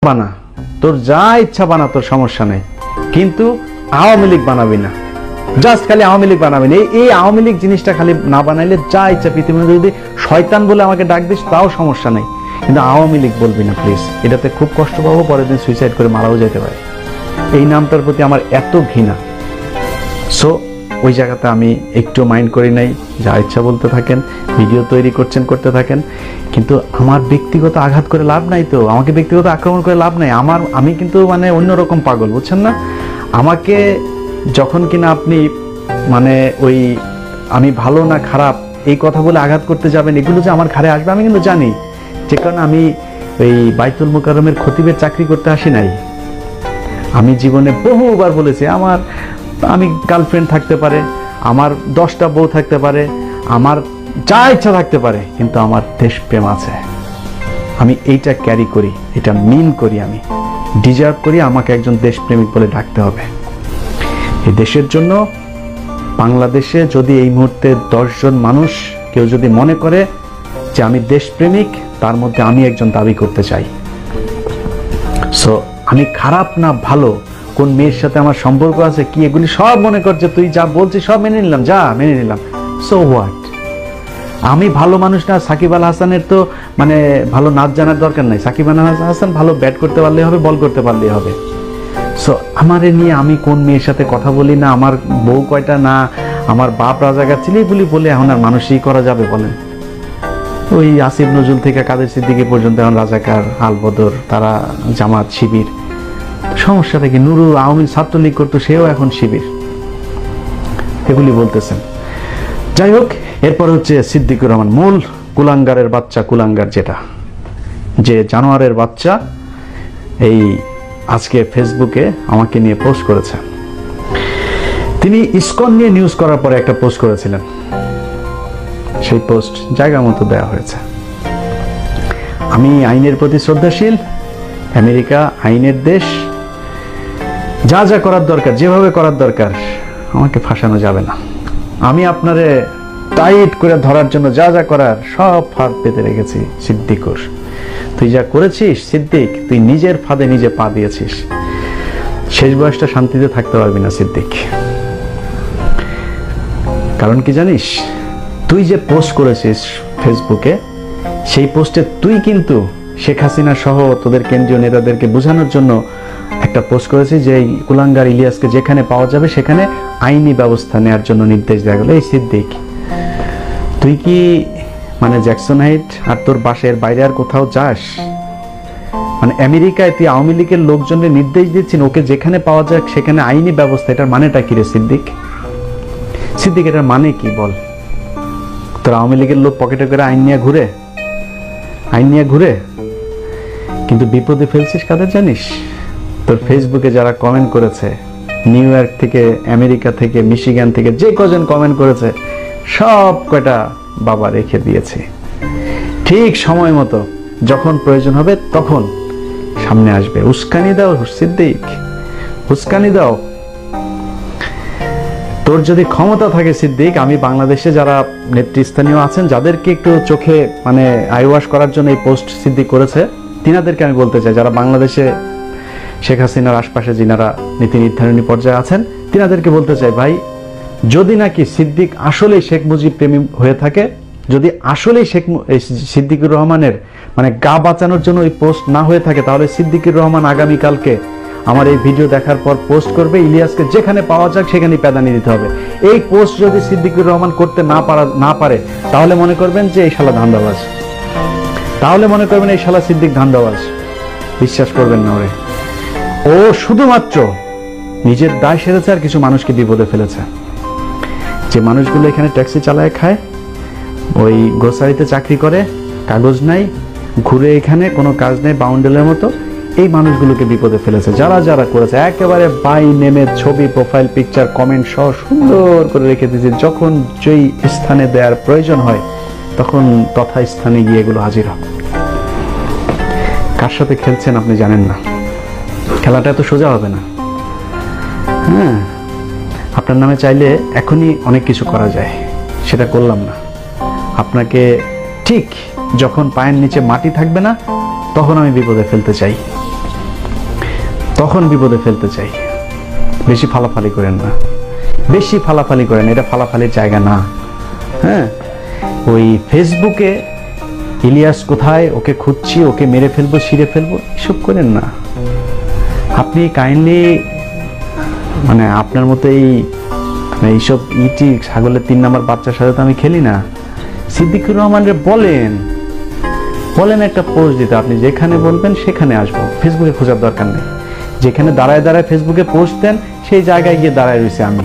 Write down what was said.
বানা, তোর যা ইচ্ছা বানা, তোর সমস্যা নেই, কিন্তু আওয়ামী লীগ বানাবি না। জাস্ট খালি আওয়ামী লীগ বানাবি না। এই আওয়ামী লীগ জিনিসটা খালি না বানাইলে যা ইচ্ছা পৃথিবীর মধ্যে যদি শয়তান বলে আমাকে ডাক দিস তাও সমস্যা নেই, কিন্তু আওয়ামী লীগ বলবি না প্লিজ। এটাতে খুব কষ্ট পাবো, পরের দিন সুইসাইড করে মারাও যেতে পারে। এই নামটার প্রতি আমার এত ঘৃণা। সো ওই জায়গাতে আমি একটু মাইন্ড করি নাই, যা ইচ্ছা বলতে থাকেন, ভিডিও তৈরি করছেন করতে থাকেন, কিন্তু আমার ব্যক্তিগত আঘাত করে লাভ নাই তো, আমাকে ব্যক্তিগত আক্রমণ করে লাভ নাই। আমি কিন্তু মানে অন্যরকম পাগল, বুঝছেন না? আমাকে যখন কিনা আপনি মানে ওই আমি ভালো না খারাপ এই কথা বলে আঘাত করতে যাবেন, এগুলো যে আমার ঘাড়ে আসবে আমি কিন্তু জানি। যে কারণে আমি ওই বাইতুল মোকাররমের খতিবের চাকরি করতে আসি নাই। আমি জীবনে বহুবার বলেছি আমি গার্লফ্রেন্ড থাকতে পারে, আমার 10টা বউ থাকতে পারে, আমার যা ইচ্ছা থাকতে পারে, কিন্তু আমার দেশপ্রেম আছে। আমি এইটা ক্যারি করি, এটা মিন করি, আমি ডিজার্ভ করি আমাকে একজন দেশপ্রেমিক বলে ডাকতে হবে। এই দেশের জন্য বাংলাদেশে যদি এই মুহূর্তে 10 জন মানুষ কেউ যদি মনে করে যে আমি দেশপ্রেমিক, তার মধ্যে আমি একজন দাবি করতে চাই। সো আমি খারাপ না ভালো, কোন মেয়ের সাথে আমার সম্পর্ক আছে কি, এগুলি সব মনে কর যে তুই যা বলছিস সব মেনে নিলাম, যা মেনে নিলাম, সো হোয়াট? আমি ভালো মানুষ না? সাকিব আল হাসানের তো মানে ভালো নাচ জানার দরকার নাই। সাকিব আল হাসান ভালো ব্যাট করতে পারলেই হবে, বল করতে পারলেই হবে। সো আমারে নিয়ে আমি কোন মেয়ের সাথে কথা বলি না, আমার বউ কয়টা, না আমার বাপ রাজাকার ছিল, এগুলি বলে এখন আর মানুষই করা যাবে বলেন? ওই আসিফ নজরুল থেকে কাদের সিদ্দিকী পর্যন্ত এখন রাজাকার, আলবদর, তারা জামাত, শিবির। সমস্যাটা কি? নুরুল আওয়ামী ছাত্রলীগ করতো, সেও এখন শিবির, এগুলি বলতেছেন। যাই হোক, এরপর হচ্ছে সিদ্দিকুর রহমান, মূল কুলাঙ্গারের বাচ্চা, কুলাঙ্গার যেটা, যে জানোয়ারের বাচ্চা, এই আজকে ফেসবুকে আমাকে নিয়ে পোস্ট করেছে। তিনি ইসকন নিয়ে নিউজ করার পরে একটা পোস্ট করেছিলেন, সেই পোস্ট জায়গা মতো দেওয়া হয়েছে। আমি আইনের প্রতি শ্রদ্ধাশীল, আমেরিকা আইনের দেশ, যা যা করার দরকার, যেভাবে করার দরকার, আমাকে ফাঁসানো যাবে না। আমি আপনারে টাইট করে ধরার জন্য যা যা করার সব ফাঁদ পেতে রেখেছি। সিদ্দিকুর, তুই যা করেছিস সিদ্দিক, তুই নিজের ফাঁদে নিজে পা দিয়েছিস। শেষ বয়সটা শান্তিতে থাকতে পারবি না সিদ্দিক। কারণ কি জানিস? তুই যে পোস্ট করেছিস ফেসবুকে, সেই পোস্টে তুই কিন্তু শেখ হাসিনা সহ তোদের কেন্দ্রীয় নেতাদেরকে বোঝানোর জন্য একটা পোস্ট করেছিস যে এই কুলাঙ্গার ইলিয়াসকে যেখানে পাওয়া যাবে সেখানে আইনি ব্যবস্থা নেওয়ার জন্য নির্দেশ দেওয়া গেল। এই সিদ্দিক, তুই কি মানে জ্যাকসন হাইট আর তোর বাসের বাইরে আর কোথাও যাস? মানে আমেরিকায় তুই আওয়ামী লীগের লোকজনের নির্দেশ দিচ্ছেন ওকে যেখানে পাওয়া যাক সেখানে আইনি ব্যবস্থা। এটার মানেটা কি রে সিদ্দিক? সিদ্দিক, এটার মানে কি বল? তোর আওয়ামী লীগের লোক পকেটে করে আইন নিয়ে ঘুরে, কিন্তু বিপদে ফেলছিস কাদের জানিস? তোর ফেসবুকে যারা কমেন্ট করেছে, নিউ ইয়র্ক থেকে, আমেরিকা থেকে, মিশিগান থেকে যে কজন কমেন্ট করেছে, সব কয়টা বাবা রেখে দিয়েছে। ঠিক সময় মতো যখন প্রয়োজন হবে তখন সামনে আসবে। উস্কানি দাও সিদ্দিক, উস্কানি দাও। তোর যদি ক্ষমতা থাকে সিদ্দিক, আমি বাংলাদেশে যারা নেতৃস্থানীয় আছেন যাদেরকে একটু চোখে মানে আইওয়াশ করার জন্য এই পোস্ট সিদ্দিক করেছে, তিনাদেরকে আমি বলতে চাই, যারা বাংলাদেশে শেখ হাসিনার আশপাশে যিনারা নীতি নির্ধারণী পর্যায়ে আছেন, তিনাদেরকে বলতে চাই, ভাই যদি নাকি সিদ্দিক আসলেই শেখ মুজিব প্রেমী হয়ে থাকে, যদি আসলেই সিদ্দিকুর রহমানের মানে গা বাঁচানোর জন্য এই পোস্ট না হয়ে থাকে, তাহলে সিদ্দিকুর রহমান আগামীকালকে আমার এই ভিডিও দেখার পর পোস্ট করবে, ইলিয়াসকে যেখানে পাওয়া যাক সেখানে প্যাদানি দিতে হবে। এই পোস্ট যদি সিদ্দিকুর রহমান করতে না পারে তাহলে মনে করবেন যে এই শালা ধান্দাবাজ, তাহলে মনে করবেন এই শালা সিদ্দিক ধান্দাবাজ। বিশ্বাস করবেন না ওরে। ও শুধুমাত্র নিজের দায় সেরেছে আর কিছু মানুষকে বিপদে ফেলেছে। যে মানুষগুলো এখানে ট্যাক্সি চালায় খায়, ওই গ্রোসারিতে চাকরি করে, কাগজ নাই, ঘুরে এখানে কোনো কাজ নেই, বাউন্ডেলের মতো, এই মানুষগুলোকে বিপদে ফেলেছে। যারা যারা করেছে একেবারে বাই নেমে ছবি, প্রোফাইল পিকচার, কমেন্ট সহ সুন্দর করে রেখে দিয়েছে। যখন যেই স্থানে দেওয়ার প্রয়োজন হয় তখন তথা স্থানে গিয়ে এগুলো হাজির হবে। কার সাথে খেলছেন আপনি জানেন না। খেলাটা এত সোজা হবে না। হ্যাঁ, আপনার নামে চাইলে এখনই অনেক কিছু করা যায়, সেটা করলাম না। আপনাকে ঠিক যখন পায়ের নিচে মাটি থাকবে না তখন আমি বিপদে ফেলতে চাই। তখন বিপদে ফেলতে চাই। বেশি ফালাফালি করেন না, বেশি ফালাফালি করেন, এটা ফালাফালির জায়গা না। হ্যাঁ, ওই ফেসবুকে ইলিয়াস কোথায়, ওকে খুঁজছি, ওকে মেরে ফেলবো, ছিঁড়ে ফেলবো, এসব করেন না। আপনি কাইন্ডলি মানে আপনার মতো এইসব ছাগলের 3 নাম্বার বাচ্চার সাথে তো আমি খেলি না। সিদ্দিকুর রহমানের বলেন একটা পোস্ট দিতে, আপনি যেখানে বলবেন সেখানে আসবো, ফেসবুকে খোঁজার দরকার নেই। যেখানে দাঁড়ায় দাঁড়ায় ফেসবুকে পোস্ট দেন সেই জায়গায় গিয়ে দাঁড়ায় রয়েছে আমি।